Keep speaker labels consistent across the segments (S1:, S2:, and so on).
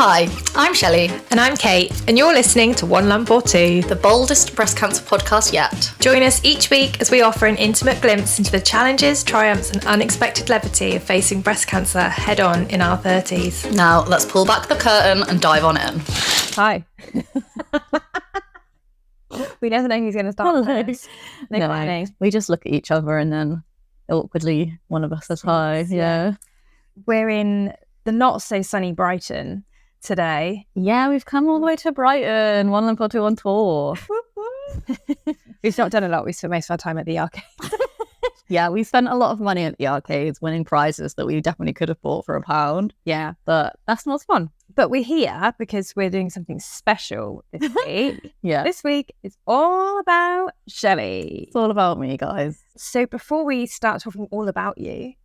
S1: Hi, I'm Shelley.
S2: And I'm Kate, and you're listening to One Lump or Two,
S1: the boldest breast cancer podcast yet.
S2: Join us each week as we offer an intimate glimpse into the challenges, triumphs and unexpected levity of facing breast cancer head-on in our 30s.
S1: Now, let's pull back the curtain and dive on in.
S2: Hi. We never know who's going to start first.
S3: No, we just look at each other and then awkwardly one of us says hi. Yeah.
S2: We're in the not-so-sunny Brighton today.
S3: Yeah, we've come all the way to Brighton. One Lump or Two on tour.
S2: We've not done a lot. We spent most of our time at the arcade.
S3: Yeah, we spent a lot of money at the arcades winning prizes that we definitely could have bought for £1.
S2: Yeah.
S3: But that's not fun.
S2: But we're here because we're doing something special this week.
S3: Yeah.
S2: This week is all about Shelley.
S3: It's all about me, guys.
S2: So before we start talking all about you,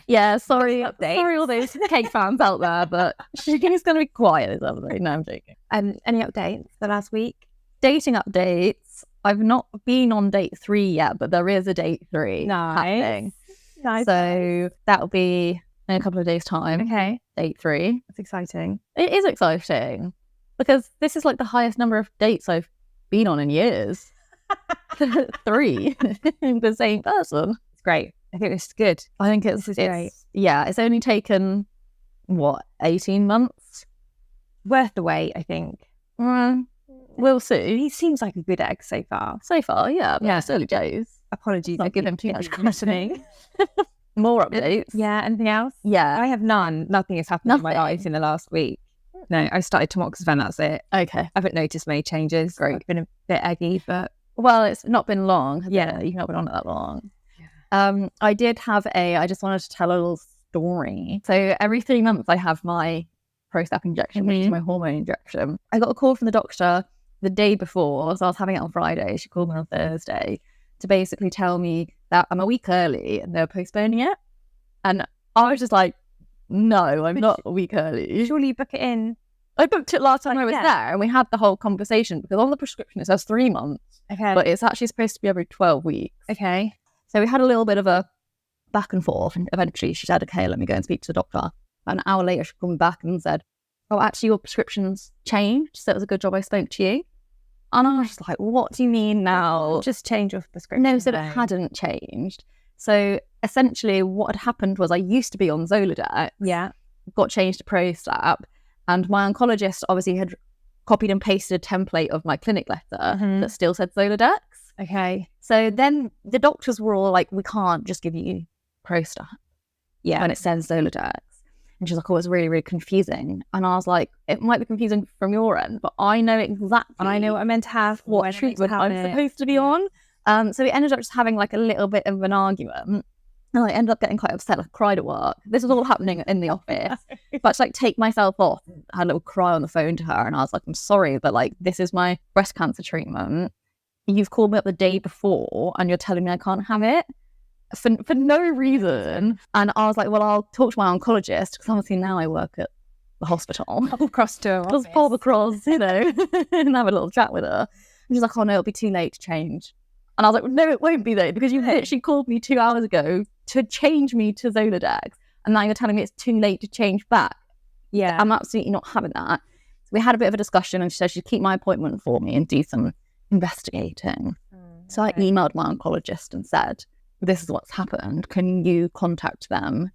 S3: yeah, sorry
S2: updates.
S3: all those cake fans out there, but she's going to be quiet this episode. No, I'm joking.
S2: Any updates for last week?
S3: Dating updates. I've not been on date 3 yet, but there is a date 3 happening.
S2: Nice.
S3: So that'll be in a couple of days' time.
S2: Okay.
S3: Date 3.
S2: That's exciting.
S3: It is exciting because this is like the highest number of dates I've been on in years. 3 the same person.
S2: It's great. I think this is good.
S3: I think
S2: This is great.
S3: Yeah, it's only taken 18 months.
S2: Worth the wait, I think.
S3: We'll see.
S2: He seems like a good egg so far.
S3: So far, yeah. But it's early days.
S2: Apologies.
S3: Not give him too much
S2: credit.
S3: More updates.
S2: Yeah, anything else?
S3: Yeah.
S2: I have none. Nothing has happened in my life in the last week. No, I started tamoxifen, that's it.
S3: Okay.
S2: I haven't noticed many changes.
S3: Great.
S2: I've been a bit eggy, but...
S3: Well, it's not been long. Has
S2: Yeah.
S3: it? You've not been on it that long. I did have I just wanted to tell a little story. So every 3 months I have my Prozac injection, which is my hormone injection. I got a call from the doctor the day before, so I was having it on Friday. She called me on Thursday to basically tell me that I'm a week early and they're postponing it. And I was just like, no, I'm not a week early.
S2: Surely you book it in.
S3: I booked it last time I was there and we had the whole conversation because on the prescription it says 3 months,
S2: Okay.
S3: but it's actually supposed to be every 12 weeks.
S2: Okay.
S3: So we had a little bit of a back and forth, and eventually she said, okay, let me go and speak to the doctor. An hour later, she called me back and said, oh, actually, your prescription's changed, so it was a good job I spoke to you. And I was just like, what do you mean now?
S2: Just change your prescription.
S3: No, so it hadn't changed. So essentially what had happened was I used to be on Zoladex, got changed to Prozac, and my oncologist obviously had copied and pasted a template of my clinic letter that still said Zoladex.
S2: Okay.
S3: So then the doctors were all like, we can't just give you Prozac when it says Zoladex. And she's like, oh, it's really, really confusing. And I was like, it might be confusing from your end, but I know exactly.
S2: And I know what I'm meant to have,
S3: what treatment I'm supposed to be on. So we ended up just having like a little bit of an argument. And I ended up getting quite upset. I cried at work. This was all happening in the office. But to like take myself off, I had a little cry on the phone to her. And I was like, I'm sorry, but like, this is my breast cancer treatment. You've called me up the day before and you're telling me I can't have it for no reason. And I was like, well, I'll talk to my oncologist because obviously now I work at the hospital.
S2: Pop across to her
S3: Just pop across, and have a little chat with her. And she's like, oh no, it'll be too late to change. And I was like, no, it won't be though, because you literally called me 2 hours ago to change me to Zoladex. And now you're telling me it's too late to change back.
S2: Yeah.
S3: I'm absolutely not having that. So we had a bit of a discussion and she said she'd keep my appointment for me and do some investigating. So I emailed my oncologist and said, this is what's happened. Can you contact them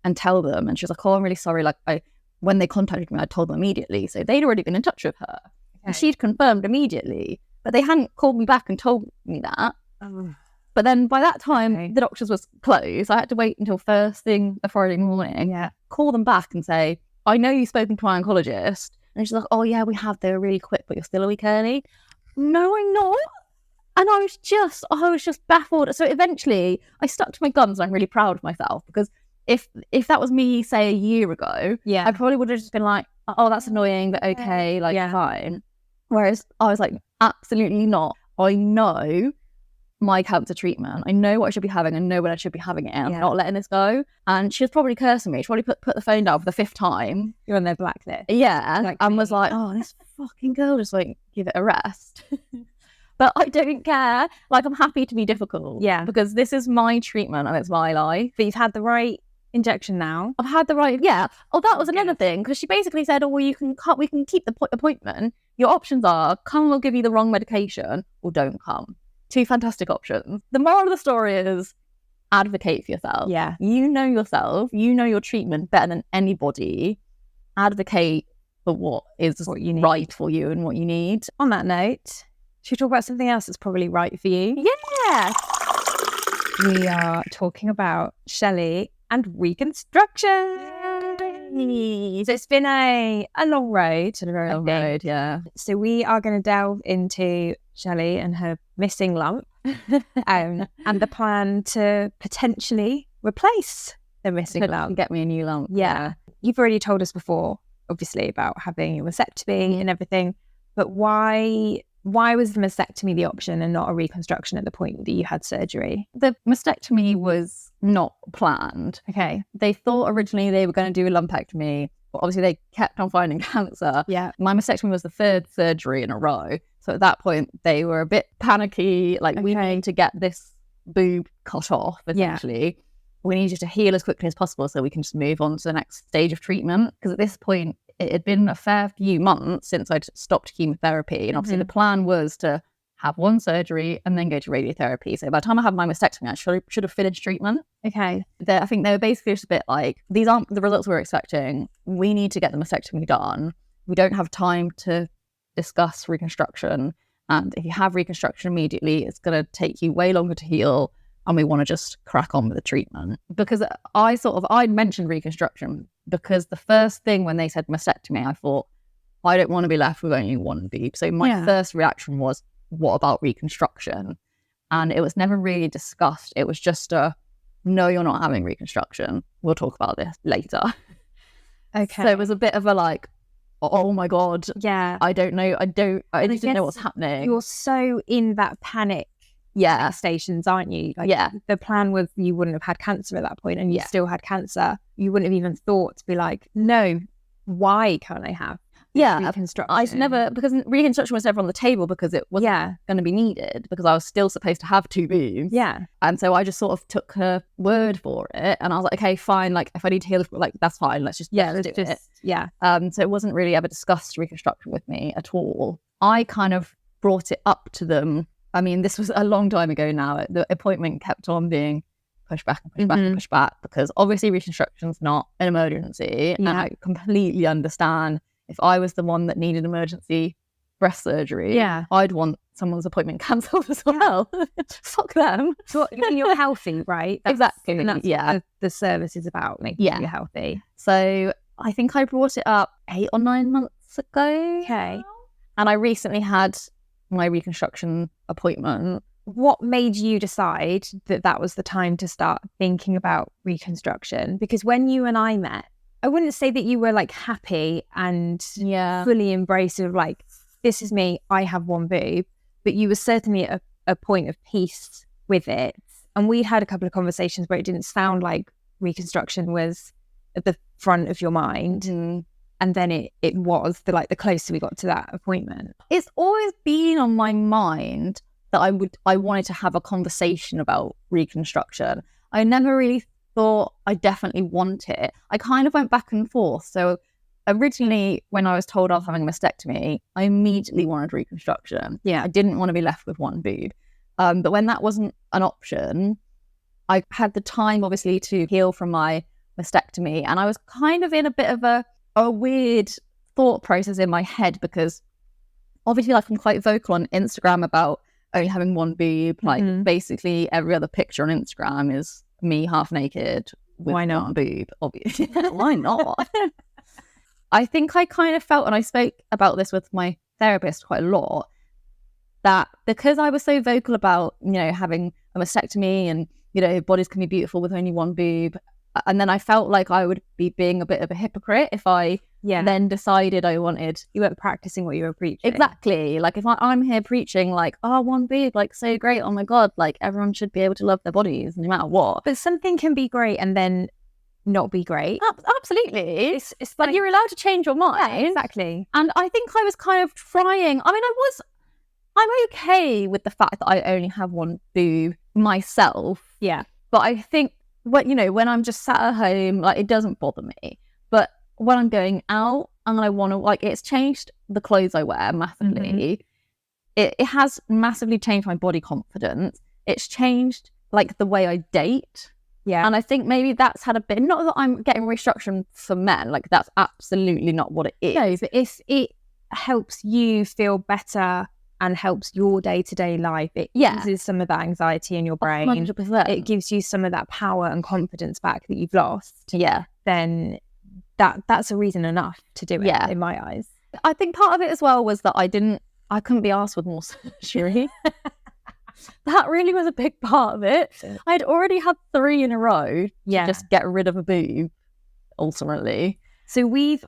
S3: and tell them? And she was like, oh, I'm really sorry. Like when they contacted me, I told them immediately. So they'd already been in touch with her. And she'd confirmed immediately, but they hadn't called me back and told me that. But then by that time, the doctors was closed. I had to wait until first thing the Friday morning, call them back and say, I know you've spoken to my oncologist. And she's like, oh yeah, we have. They're really quick, but you're still a week early. No, I'm not. And I was just baffled. So eventually I stuck to my guns and I'm really proud of myself because if that was me, say, a year ago, I probably would have just been like, oh, that's annoying, but okay, fine. Whereas I was like, absolutely not. I know my cancer treatment. I know what I should be having. I know when I should be having it. And I'm not letting this go. And she was probably cursing me. She probably put the phone down for the 5th time.
S2: You're on their blacklist.
S3: Yeah. And was like, oh, this fucking girl just like give it a rest. But I don't care. Like, I'm happy to be difficult.
S2: Yeah.
S3: Because this is my treatment and it's my life.
S2: But you've had the right
S4: injection now.
S3: I've had the right, yeah. Oh, that was another thing, because she basically said, oh, well, we can keep the appointment. Your options are come, we'll give you the wrong medication, or don't come. Two fantastic options. The moral of the story is advocate for yourself.
S4: Yeah.
S3: You know yourself, you know your treatment better than anybody. Advocate for what you need. Right for you and what you need.
S4: On that note, should we talk about something else that's probably right for you?
S3: Yeah.
S4: We are talking about Shelley and reconstruction. So it's been a long road.
S3: A very long road, yeah.
S4: So we are going to delve into Shelley and her missing lump and the plan to potentially replace the missing lump.
S3: Get me a new lump.
S4: Yeah. You've already told us before, obviously, about having a mastectomy and everything, but why was the mastectomy the option and not a reconstruction at the point that you had surgery?
S3: The mastectomy was not planned.
S4: Okay.
S3: They thought originally they were going to do a lumpectomy, but obviously they kept on finding cancer.
S4: Yeah.
S3: My mastectomy was the third surgery in a row. So at that point, they were a bit panicky, like, we need to get this boob cut off, essentially. Yeah. We need you to heal as quickly as possible so we can just move on to the next stage of treatment. Because at this point, it had been a fair few months since I'd stopped chemotherapy. And obviously the plan was to have one surgery and then go to radiotherapy. So by the time I had my mastectomy, I should have finished treatment.
S4: Okay.
S3: I think they were basically just a bit like, these aren't the results we were expecting. We need to get the mastectomy done. We don't have time to discuss reconstruction. And if you have reconstruction immediately, it's going to take you way longer to heal. And we want to just crack on with the treatment. Because I'd mentioned reconstruction because the first thing when they said mastectomy, I thought, I don't want to be left with only one boob. So my first reaction was, what about reconstruction? And it was never really discussed. It was just no, you're not having reconstruction. We'll talk about this later.
S4: Okay.
S3: So it was a bit of a like, oh my God.
S4: Yeah.
S3: I don't know. I just didn't know what's happening.
S4: You're so in that panic.
S3: Yeah.
S4: Stations, aren't you? Like, the plan was you wouldn't have had cancer at that point and you still had cancer. You wouldn't have even thought to be like, no, why can't I have reconstruction?
S3: I never, because reconstruction was never on the table because it wasn't going to be needed because I was still supposed to have two boobs.
S4: Yeah.
S3: And so I just sort of took her word for it and I was like, okay, fine. Like if I need to heal, like that's fine. Let's do it.
S4: Yeah.
S3: So it wasn't really ever discussed reconstruction with me at all. I kind of brought it up to them. I mean, this was a long time ago now. The appointment kept on being pushed back and pushed back and pushed back because obviously reconstruction's not an emergency. And I completely understand if I was the one that needed emergency breast surgery, I'd want someone's appointment cancelled as well. Fuck them.
S4: So you're healthy, right?
S3: Exactly.
S4: And that's what the service is about, making you healthy.
S3: So I think I brought it up 8 or 9 months ago.
S4: Okay.
S3: And I recently had my reconstruction appointment.
S4: What made you decide that was the time to start thinking about reconstruction? Because when you and I met, I wouldn't say that you were like happy and fully embraced of like, this is me, I have one boob, but you were certainly at a point of peace with it. And we had a couple of conversations where it didn't sound like reconstruction was at the front of your mind. And then it was the closer we got to that appointment.
S3: It's always been on my mind that I wanted to have a conversation about reconstruction. I never really thought I definitely want it. I kind of went back and forth. So originally, when I was told I was having a mastectomy, I immediately wanted reconstruction.
S4: Yeah.
S3: I didn't want to be left with one boob. But when that wasn't an option, I had the time, obviously, to heal from my mastectomy. And I was kind of in a bit of a weird thought process in my head because obviously like I'm quite vocal on Instagram about only having one boob. Like basically every other picture on Instagram is me half naked with one boob. Obviously. Why not? I think I kind of felt, and I spoke about this with my therapist quite a lot, that because I was so vocal about, having a mastectomy and, bodies can be beautiful with only one boob. And then I felt like I would be being a bit of a hypocrite if I then decided I wanted...
S4: You weren't practicing what you were preaching.
S3: Exactly. Like if I'm here preaching like, oh, one boob, like so great. Oh my God, like everyone should be able to love their bodies no matter what.
S4: But something can be great and then not be great.
S3: Absolutely. It's like you're allowed to change your mind.
S4: Yeah, exactly.
S3: And I think I was kind of trying... I'm okay with the fact that I only have one boob myself.
S4: Yeah.
S3: But I think when I'm just sat at home, like, it doesn't bother me. But when I'm going out and I want to, like, it's changed the clothes I wear massively. It has massively changed my body confidence. It's changed, like, the way I date.
S4: Yeah.
S3: And I think maybe that's had a bit, not that I'm getting restructuring for men, like, that's absolutely not what it is.
S4: No, but if it helps you feel better and helps your day-to-day life, it eases some of that anxiety in your brain.
S3: 100%.
S4: It gives you some of that power and confidence back that you've lost.
S3: Yeah.
S4: Then that's a reason enough to do it, in my eyes.
S3: I think part of it as well was that I couldn't be asked with more surgery. That really was a big part of it. I'd already had 3 in a row to just get rid of a boob, ultimately.
S4: So you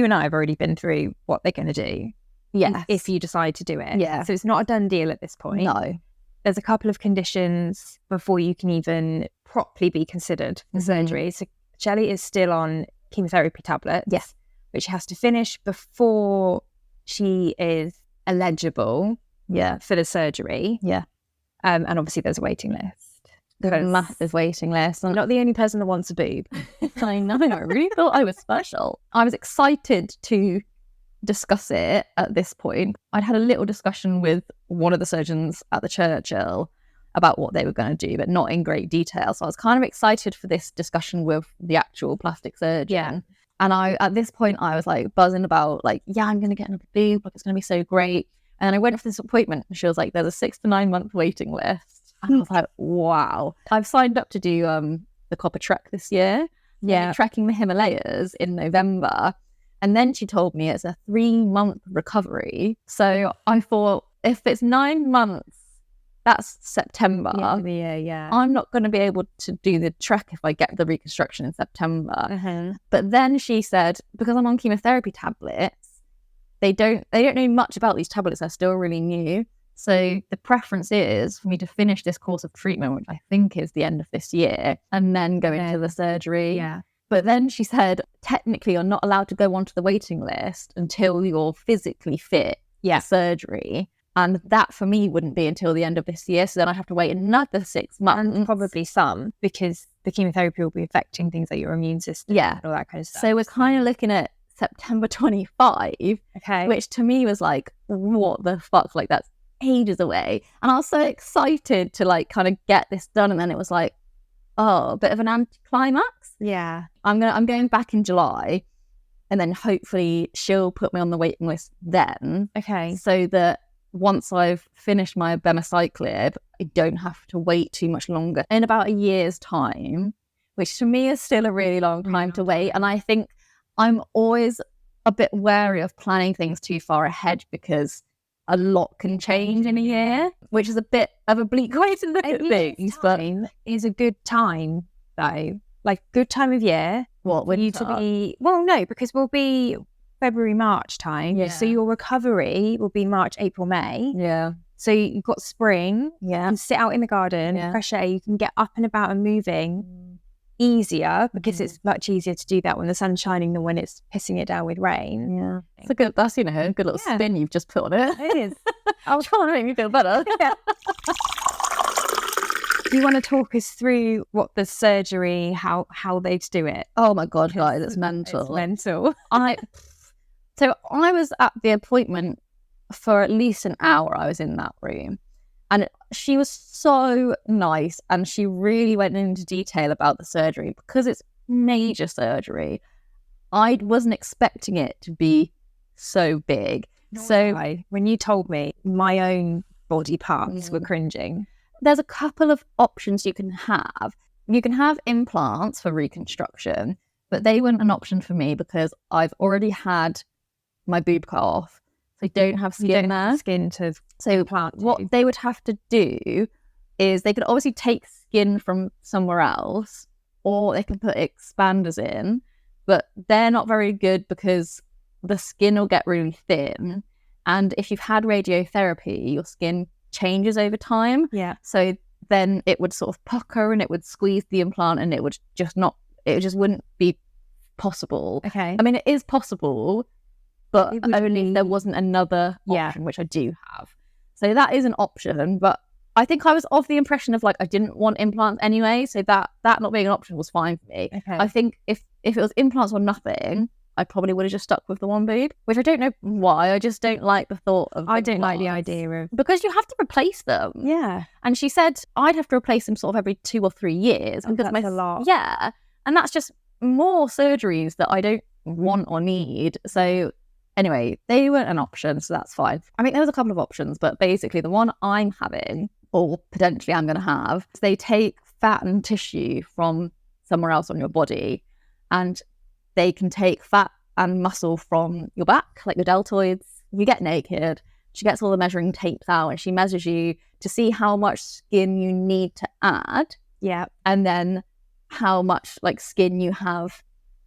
S4: and I have already been through what they're going to do.
S3: Yes.
S4: If you decide to do it.
S3: Yeah.
S4: So it's not a done deal at this point.
S3: No.
S4: There's a couple of conditions before you can even properly be considered for surgery. So Shelley is still on chemotherapy tablets.
S3: Yes.
S4: Which she has to finish before she is eligible for the surgery.
S3: Yeah.
S4: And obviously there's a waiting list.
S3: There's a massive waiting list.
S4: I'm not the only person that wants a boob.
S3: I know. I really thought I was special. I was excited to discuss it at this point. I'd had a little discussion with one of the surgeons at the Churchill about what they were going to do, but not in great detail. So I was kind of excited for this discussion with the actual plastic surgeon.
S4: Yeah.
S3: And at this point, I was like buzzing about, like, I'm going to get another boob. Like, it's going to be so great. And I went for this appointment and she was like, there's a 6 to 9 month waiting list. And I was like, wow. I've signed up to do the Copper Trek this year. Yeah. Trekking the Himalayas in November. And then she told me it's a 3-month recovery. So I thought, if it's 9 months, that's September.
S4: Yeah.
S3: I'm not going to be able to do the trek if I get the reconstruction in September. But then she said, because I'm on chemotherapy tablets, they don't know much about these tablets. They're still really new. So the preference is for me to finish this course of treatment, which I think is the end of this year, and then go into the surgery.
S4: Yeah.
S3: But then she said, technically, you're not allowed to go onto the waiting list until you're physically fit for surgery. And that, for me, wouldn't be until the end of this year. So then I have to wait another 6 months.
S4: And probably some, because the chemotherapy will be affecting things like your immune system and all that kind of stuff.
S3: So we're kind of looking at September 25, which to me was like, what the fuck? Like, that's ages away. And I was so excited to, like, kind of get this done. And then it was like, oh, a bit of an anticlimax.
S4: Yeah.
S3: I'm going back in July, and then hopefully she'll put me on the waiting list then.
S4: Okay.
S3: So that once I've finished my abemaciclib, I don't have to wait too much longer. In about a year's time, which to me is still a really long time to wait. And I think I'm always a bit wary of planning things too far ahead, because a lot can change in a year, which is a bit of a bleak way to look at things. But
S4: is a good time, though. Like, good time of year.
S3: What,
S4: for you to be? Well, no, because we'll be February, March time.
S3: Yeah.
S4: So your recovery will be March, April, May.
S3: Yeah.
S4: So you've got spring.
S3: Yeah.
S4: You can sit out in the garden, fresh air. You can get up and about and moving easier, because it's much easier to do that when the sun's shining than when it's pissing it down with rain.
S3: Yeah. It's a good, that's, a good little spin you've just put on it.
S4: It is.
S3: I was trying to make me feel better.
S4: Yeah. Do you want to talk us through what the surgery, how they do it?
S3: Oh my God, guys, it's mental.
S4: It's mental.
S3: So I was at the appointment for at least an hour. I was in that room, and she was so nice, and she really went into detail about the surgery, because it's major surgery. I wasn't expecting it to be so big.
S4: When you told me, my own body parts were cringing.
S3: There's a couple of options you can have. You can have implants for reconstruction, but they weren't an option for me because I've already had my boob cut off. So I don't have skin there.
S4: Skin to
S3: implant. What they would have to do is they could obviously take skin from somewhere else, or they can put expanders in, but they're not very good because the skin will get really thin. And if you've had radiotherapy, your skin changes over time.
S4: Yeah.
S3: So then it would sort of pucker and it would squeeze the implant, and it just wouldn't be possible.
S4: Okay.
S3: I mean, it is possible, but only if there wasn't another option, which I do have. So that is an option, but I think I was of the impression of like I didn't want implants anyway, so that not being an option was fine for me.
S4: Okay.
S3: I think if it was implants or nothing, I probably would have just stuck with the one boob, which I don't know why. I just don't like the thought of
S4: I don't like the
S3: implants.
S4: idea of...
S3: Because you have to replace them.
S4: Yeah.
S3: And she said I'd have to replace them sort of every 2 or 3 years.
S4: Oh,
S3: because
S4: that's a lot.
S3: Yeah. And that's just more surgeries that I don't want or need. So anyway, they weren't an option, so that's fine. I mean, there was a couple of options, but basically the one I'm having, or potentially I'm going to have, is they take fat and tissue from somewhere else on your body, and they can take fat and muscle from your back, like your deltoids. You get naked. She gets all the measuring tapes out and she measures you to see how much skin you need to add.
S4: Yeah.
S3: And then how much like skin you have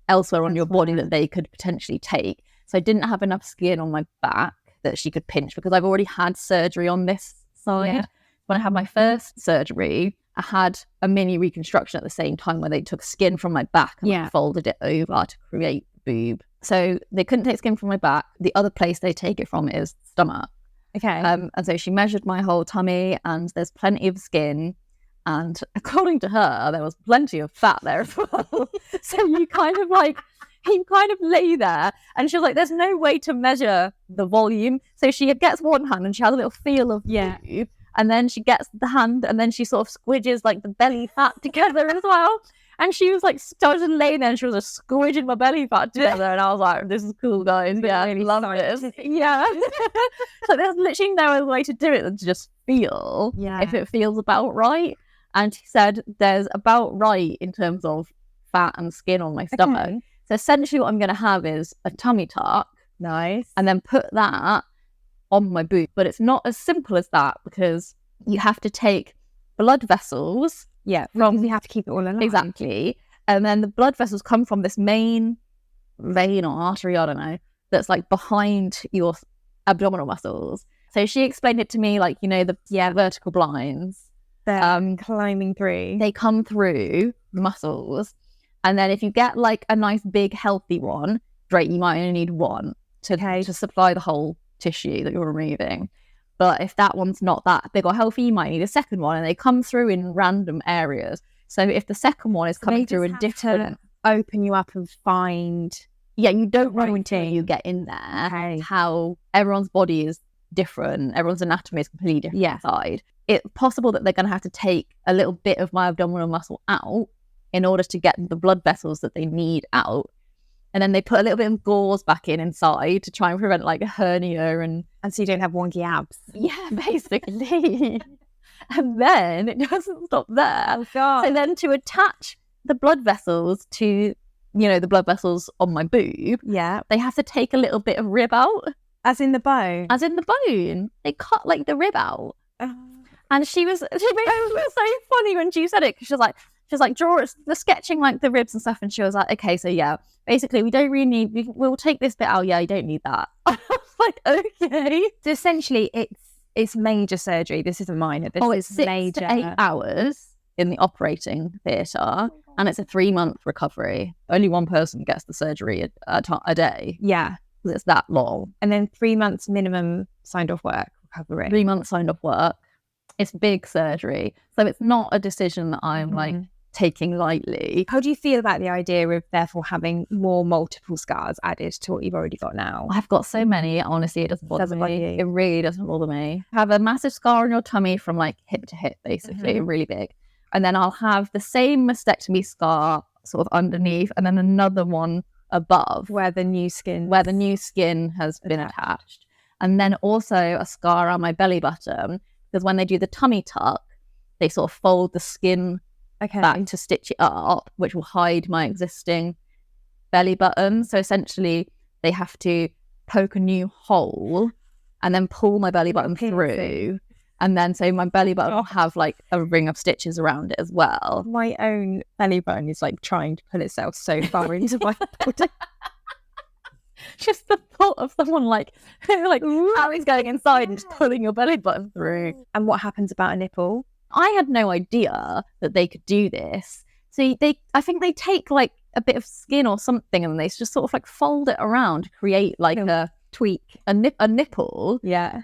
S3: elsewhere on your body that they could potentially take. So I didn't have enough skin on my back that she could pinch because I've already had surgery on this side. Yeah. When I had my first surgery, I had a mini reconstruction at the same time where they took skin from my back and like, folded it over to create the boob. So they couldn't take skin from my back. The other place they take it from is stomach.
S4: Okay.
S3: And so she measured my whole tummy and there's plenty of skin. And according to her, there was plenty of fat there as well. So you kind of lay there and she was like, there's no way to measure the volume. So she gets one hand and she has a little feel of boob. And then she gets the hand and then she sort of squidges like the belly fat together as well. And she was like, I was just laying there and she was just squidging my belly fat together. And I was like, this is cool, guys. Yeah, I really love this. Yeah. So there's literally no other way to do it than to just feel if it feels about right. And she said there's about right in terms of fat and skin on my stomach. Okay. So essentially what I'm going to have is a tummy tuck.
S4: Nice.
S3: And then put that on my boob. But it's not as simple as that because you have to take blood vessels.
S4: Yeah, because you have to keep it all alive.
S3: Exactly. And then the blood vessels come from this main vein or artery, I don't know, that's like behind your abdominal muscles. So she explained it to me like, you know, the vertical blinds.
S4: They're climbing through.
S3: They come through the muscles. And then if you get like a nice big healthy one, great, you might only need one to supply the whole tissue that you're removing. But if that one's not that big or healthy, you might need a second one. And they come through in random areas. So if the second one is coming through in different...
S4: open you up and find...
S3: Yeah, you don't know until you get in there how everyone's body is different. Everyone's anatomy is completely different inside. It's possible that they're going to have to take a little bit of my abdominal muscle out in order to get the blood vessels that they need out. And then they put a little bit of gauze back inside to try and prevent like a hernia and
S4: so you don't have wonky abs.
S3: Yeah, basically. And then it doesn't stop there.
S4: Oh God.
S3: So then to attach the blood vessels to, you know, the blood vessels on my boob, they have to take a little bit of rib out.
S4: As in the bone?
S3: As in the bone. They cut like the rib out. And she was so funny when she said it because she was like, draw it, the sketching like the ribs and stuff. And she was like, okay, so yeah, basically we don't really need, we'll take this bit out. Yeah, you don't need that. I was like, okay.
S4: So essentially it's major surgery. This isn't minor.
S3: It's 6 to 8 hours in the operating theatre and it's a 3-month recovery. Only one person gets the surgery a day.
S4: Yeah.
S3: Because it's that long.
S4: And then 3 months minimum signed off work recovery.
S3: 3 months signed off work. It's big surgery. So it's not a decision that I'm like taking lightly.
S4: How do you feel about the idea of therefore having more multiple scars added to what you've already got now?
S3: I've got so many. Honestly, it doesn't bother me. It really doesn't bother me. Have a massive scar on your tummy from like hip to hip, basically, really big. And then I'll have the same mastectomy scar sort of underneath and then another one above.
S4: Where the new skin
S3: has been attached. And then also a scar on my belly button because when they do the tummy tuck, they sort of fold the skin back to stitch it up, which will hide my existing belly button. So essentially, they have to poke a new hole and then pull my belly button through. And then so my belly button will have like a ring of stitches around it as well.
S4: My own belly button is like trying to pull itself so far into my body.
S3: Just the thought of someone like Harry's going inside and just pulling your belly button through.
S4: And what happens about a nipple?
S3: I had no idea that they could do this. So I think they take like a bit of skin or something and they just sort of like fold it around to create like a tweak, a nipple.
S4: Yeah.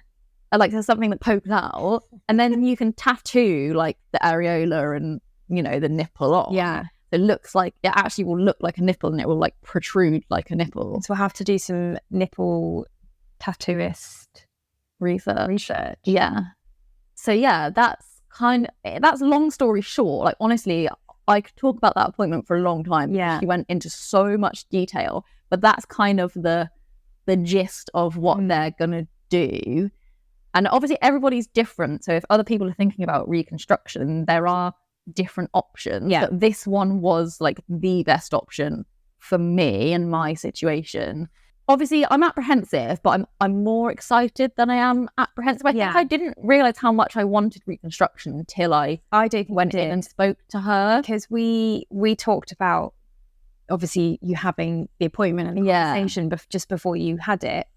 S3: like there's something that pokes out, and then you can tattoo like the areola and, you know, the nipple on.
S4: Yeah.
S3: It looks like, it actually will look like a nipple and it will like protrude like a nipple.
S4: So we'll have to do some nipple tattooist
S3: Research. Yeah. So yeah, that's long story short. Like, honestly, I could talk about that appointment for a long time.
S4: Yeah.
S3: She went into so much detail, but that's kind of the gist of what they're gonna do. And obviously everybody's different. So if other people are thinking about reconstruction, there are different options.
S4: Yeah.
S3: But this one was like the best option for me and my situation. Obviously, I'm apprehensive, but I'm more excited than I am apprehensive. I think I didn't realise how much I wanted reconstruction until I went in and spoke to her.
S4: Because we talked about, obviously, you having the appointment and the conversation just before you had it,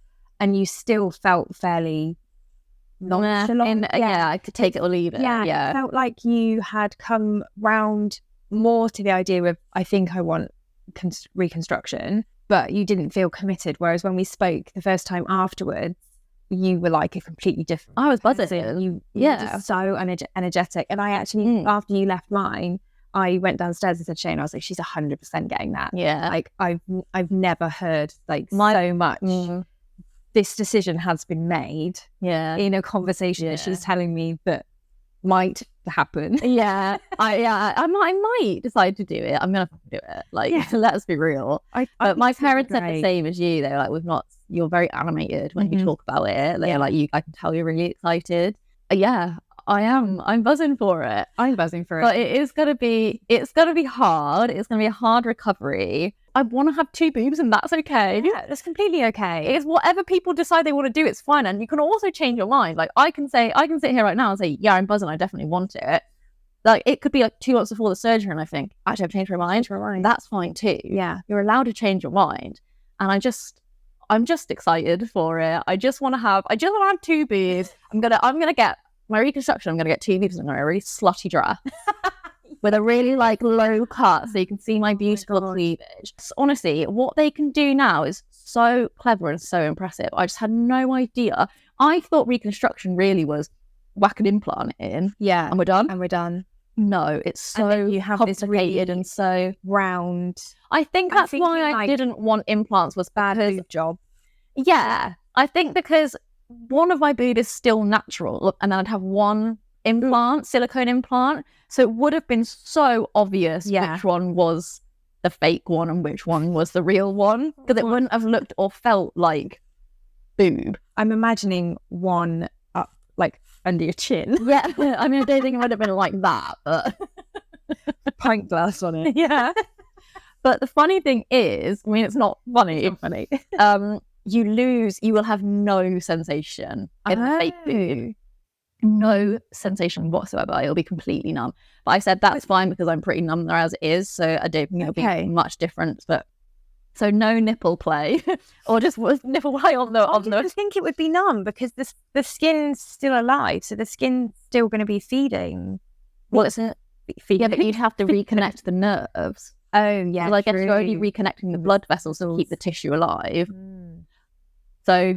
S4: and you still felt fairly nonchalant.
S3: I could take it or leave it.
S4: Yeah. It felt like you had come round more to the idea of, I think I want reconstruction, but you didn't feel committed. Whereas when we spoke the first time afterwards, you were like a completely different.
S3: I was buzzing.
S4: You were just so energetic. And I actually, after you left mine, I went downstairs and said, Shane, I was like, she's 100% getting that.
S3: Yeah.
S4: Like I've never heard like so much. This decision has been made in a conversation that she's telling me that might happen.
S3: Yeah. I might decide to do it. I'm gonna do it. Like, let's be real. But my parents said the same as you. They were like, you're very animated when you talk about it. They're like, I can tell you're really excited. Yeah, I am. I'm buzzing for it.
S4: I'm buzzing for it.
S3: But it's gonna be hard. It's gonna be a hard recovery. I want to have 2 boobs and that's okay.
S4: Yeah, that's completely okay.
S3: It's whatever people decide they want to do, it's fine. And you can also change your mind. Like, I can sit here right now and say, yeah, I'm buzzing, I definitely want it. Like, it could be like 2 months before the surgery and I think, actually, I've changed my mind. That's fine too.
S4: Yeah.
S3: You're allowed to change your mind. And I'm just excited for it. I just want to have 2 boobs. I'm gonna get my reconstruction. I'm gonna get 2 boobs and I'm gonna wear a really slutty dress. With a really like low cut so you can see my beautiful cleavage. Honestly, what they can do now is so clever and so impressive. I just had no idea. I thought reconstruction really was whack an implant in.
S4: Yeah.
S3: And we're done. No, it's so
S4: you have
S3: complicated
S4: this really
S3: and so
S4: round.
S3: I think that's why I didn't want implants was
S4: bad
S3: because,
S4: job.
S3: Yeah. I think because one of my boob is still natural and then I'd have one implant, silicone implant. So it would have been so obvious which one was the fake one and which one was the real one, because it wouldn't have looked or felt like boob.
S4: I'm imagining one up like under your chin.
S3: Yeah, I mean, I don't think it would have been like that, but
S4: pint glass on it.
S3: Yeah. But the funny thing is, I mean, it's not funny.
S4: It's not funny.
S3: You will have no sensation in the fake boob. No sensation whatsoever. It'll be completely numb. But I said that's fine because I'm pretty numb there as it is, so I don't think it'll be much difference. But so no nipple play, or just nipple play on the.
S4: I think it would be numb because the skin's still alive, so the skin's still going to be feeding.
S3: Well, it's feeding. Yeah, but you'd have to reconnect the nerves.
S4: Oh yeah,
S3: I guess you're only reconnecting the blood vessels to keep the tissue alive. So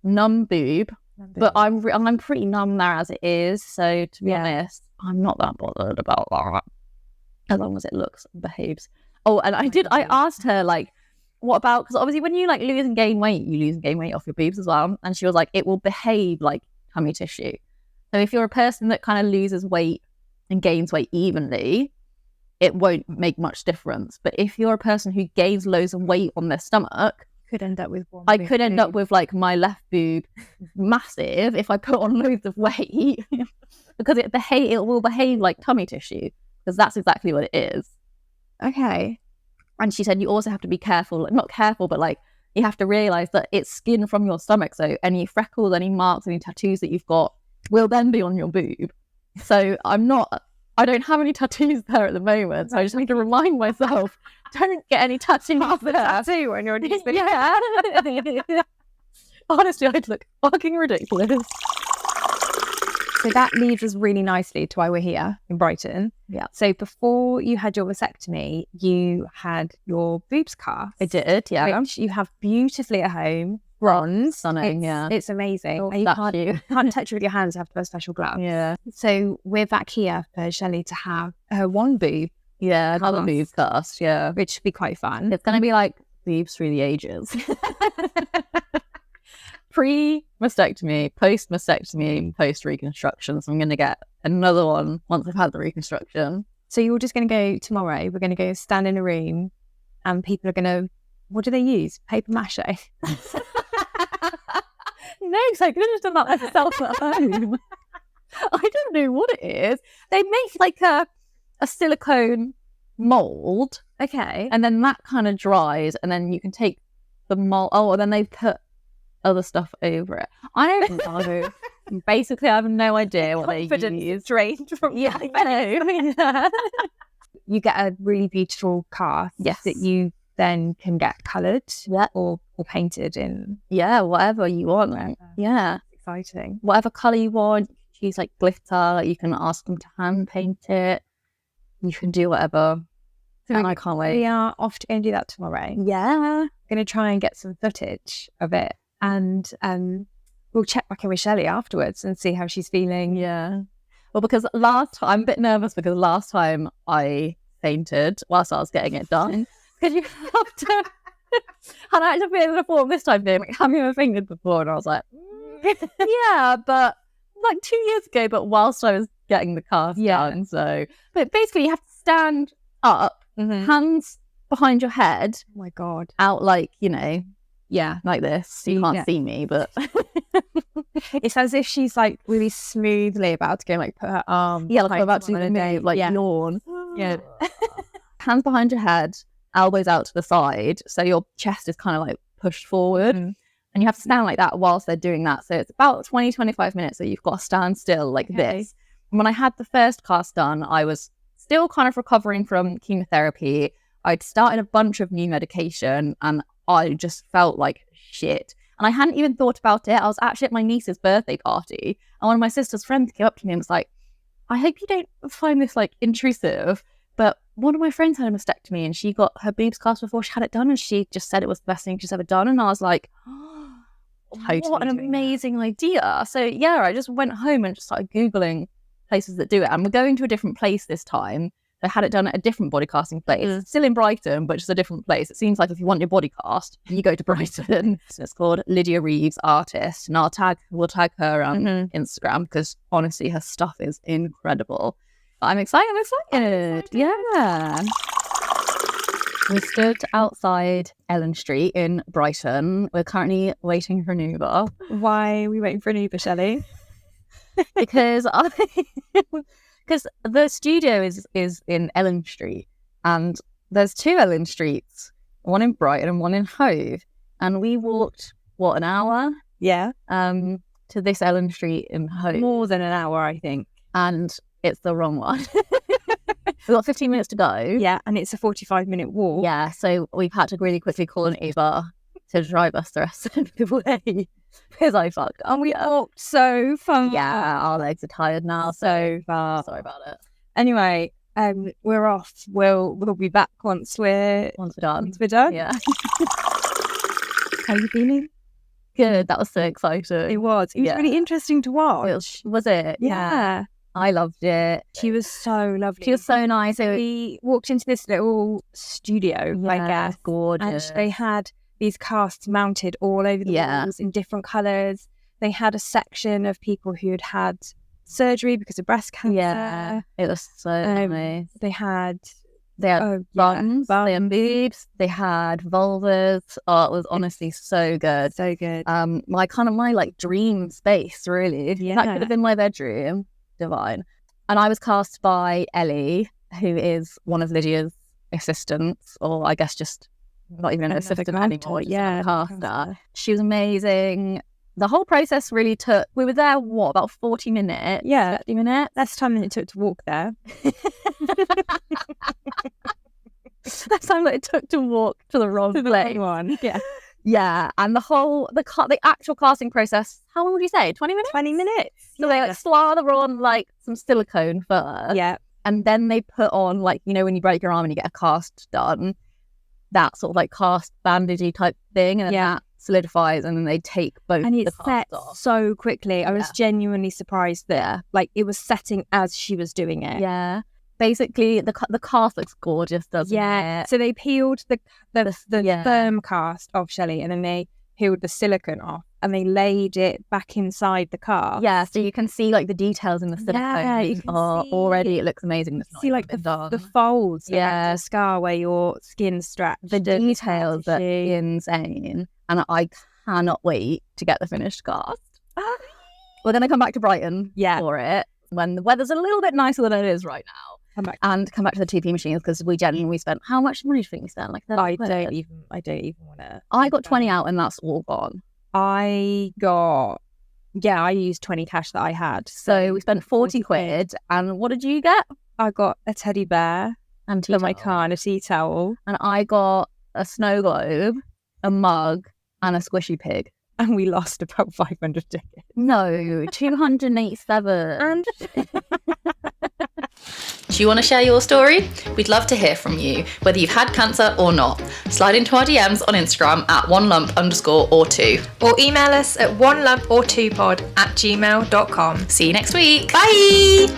S3: numb boob. But I'm pretty numb there as it is, so to be honest, I'm not that bothered about that, as long as it looks and behaves. Oh, and I asked her, like, what about, because obviously when you like lose and gain weight, you lose and gain weight off your boobs as well, and she was like, it will behave like tummy tissue. So if you're a person that kind of loses weight and gains weight evenly, it won't make much difference. But if you're a person who gains loads of weight on their stomach,
S4: could end up with one.
S3: I could end up with like my left boob massive if I put on loads of weight because it will behave like tummy tissue, because that's exactly what it is.
S4: Okay.
S3: And she said you also have to be careful, not careful, but like you have to realize that it's skin from your stomach, so any freckles, any marks, any tattoos that you've got will then be on your boob. So I don't have any tattoos there at the moment, so I just need to remind myself, don't get any tattoos there.
S4: Tattoo when you're
S3: Yeah. Honestly, I'd look fucking ridiculous.
S4: So that leads us really nicely to why we're here in Brighton.
S3: Yeah.
S4: So before you had your vasectomy, you had your boobs cast.
S3: I did, yeah.
S4: Which you have beautifully at home. bronze.
S3: Stunning,
S4: It's amazing.
S3: Oh,
S4: And you
S3: that's you.
S4: can't touch it with your hands. You have to wear special gloves.
S3: Yeah.
S4: So we're back here for Shelley to have her one boob,
S3: Yeah, another
S4: Cast.
S3: boob cast, yeah.
S4: which would be quite fun.
S3: It's going to be like boobs through the ages. Pre-mastectomy, post-mastectomy, post-reconstruction. So I'm going to get another one once I've had the reconstruction.
S4: So you're just going to go tomorrow. We're going to go stand in a room, and people are going to. What do they use? Paper mache.
S3: No, because I could have just done that myself at home. I don't know what it is. They make like a silicone mold,
S4: Okay.
S3: and then that kind of dries, and then you can take the mold. Oh, and then they put other stuff over it. I don't know. Basically, I have no idea what they use.
S4: Drained from
S3: Yeah, I know.
S4: You get a really beautiful cast
S3: Yes.
S4: that you then can get coloured
S3: Yeah.
S4: or painted in.
S3: Yeah, whatever you want. Yeah,
S4: Exciting.
S3: whatever colour you want. Choose like glitter. You can ask them to hand paint it. You can do whatever. And I can't wait.
S4: We are off to go and do that tomorrow.
S3: Yeah.
S4: Going to try and get some footage of it, and we'll check back in with Shelley afterwards and see how she's feeling.
S3: Yeah. Well, because last time, I'm a bit nervous because last time I fainted whilst I was getting it done. Because you have to, and I actually been in a form this time being like, have you ever fainted before? And I was like, yeah, but like 2 years ago, but whilst I was getting the cast done. So, but basically you have to stand up, hands behind your head.
S4: Oh my God.
S3: Out like, like this. You can't see me, but
S4: it's as if she's like really smoothly about to go like put her arm.
S3: like I'm about to do the move, like yawn.
S4: Yeah.
S3: Hands behind your head, elbows out to the side, so your chest is kind of like pushed forward, and you have to stand like that whilst they're doing that. So it's about 20-25 minutes, so you've got to stand still like this. And when I had the first cast done, I was still kind of recovering from chemotherapy. I'd started a bunch of new medication, and I just felt like shit. And I hadn't even thought about it. I was actually at my niece's birthday party, and one of my sister's friends came up to me and was like, I hope you don't find this like intrusive, but one of my friends had a mastectomy and she got her boobs cast before she had it done, and she just said it was the best thing she's ever done. And I was like, what an amazing idea. So yeah, I just went home and just started Googling places that do it. And we're going to a different place this time. They had it done at a different body casting place, still in Brighton, but just a different place. It seems like if you want your body cast, you go to Brighton. So it's called Lydia Reeves Artist, and we'll tag her on Instagram because honestly, her stuff is incredible. I'm excited. Yeah. We stood outside Ellen Street in Brighton. We're currently waiting for an Uber.
S4: Why are we waiting for an Uber, Shelley?
S3: Because the studio is in Ellen Street, and there's 2 Ellen Streets, one in Brighton and one in Hove. And we walked, an hour?
S4: Yeah.
S3: To this Ellen Street in Hove.
S4: More than an hour, I think.
S3: And it's the wrong one. We've got 15 minutes to go.
S4: Yeah, and it's a 45-minute walk.
S3: Yeah, so we've had to really quickly call an Uber to drive us the rest of the way because I fucked up.
S4: And we walked so far.
S3: Yeah, our legs are tired now. So far. Sorry about it.
S4: Anyway, we're off. We'll be back once we're done.
S3: Yeah.
S4: How are you feeling?
S3: Good. That was so exciting.
S4: It was really interesting to watch.
S3: Was it?
S4: Yeah.
S3: I loved it.
S4: She was so lovely.
S3: She was so nice.
S4: We walked into this little studio, I guess.
S3: Gorgeous.
S4: And they had these casts mounted all over the walls in different colours. They had a section of people who had had surgery because of breast cancer.
S3: Yeah, it was so nice.
S4: They had
S3: buns, they had boobs, they had vulvas. Oh, it was honestly so good.
S4: So good.
S3: My like dream space, really.
S4: Yeah.
S3: That could have been my bedroom. Divine. And I was cast by Ellie, who is one of Lydia's assistants, or I guess just not even an assistant anymore.
S4: Yeah,
S3: caster. She was amazing. The whole process really took, we were there, about 40 minutes?
S4: Yeah.
S3: 30 minutes?
S4: Less time than it took to walk there.
S3: Less time than it took to walk to the wrong place.
S4: One. Yeah.
S3: Yeah, and the actual casting process, how long would you say? 20 minutes?
S4: 20 minutes.
S3: So they slather on some silicone first.
S4: Yeah.
S3: And then they put on when you break your arm and you get a cast done, that sort of cast bandagey type thing, and that solidifies, and then they take both
S4: and
S3: the
S4: it
S3: casts
S4: set
S3: off.
S4: so quickly. I was genuinely surprised that like it was setting as she was doing it.
S3: Yeah. Basically, the cast looks gorgeous, doesn't it?
S4: So they peeled the firm cast of Shelley, and then they peeled the silicone off, and they laid it back inside the cast.
S3: Yeah, so you can see like the details in the silicone.
S4: Yeah, you can see
S3: already it looks amazing. It's not
S4: see like
S3: even done.
S4: the folds, the scar where your skin stretched.
S3: The details are insane, and I cannot wait to get the finished cast. We're going to come back to Brighton for it when the weather's a little bit nicer than it is right now. Come back to the 2p machines, because we spent, how much money do you think we spent? Like
S4: I don't even want to.
S3: I got 20 out and that's all gone.
S4: I used 20 cash that I had.
S3: So we spent 40 quid. And what did you get?
S4: I got a teddy bear
S3: and
S4: for my car and a tea towel.
S3: And I got a snow globe, a mug, and a squishy pig.
S4: And we lost about 500 tickets.
S3: No, 287.
S1: Do you want to share your story? We'd love to hear from you, whether you've had cancer or not. Slide into our DMs on Instagram at onelump_or2.
S2: Or email us at onelumportwopod@gmail.com.
S1: See you next week.
S2: Bye!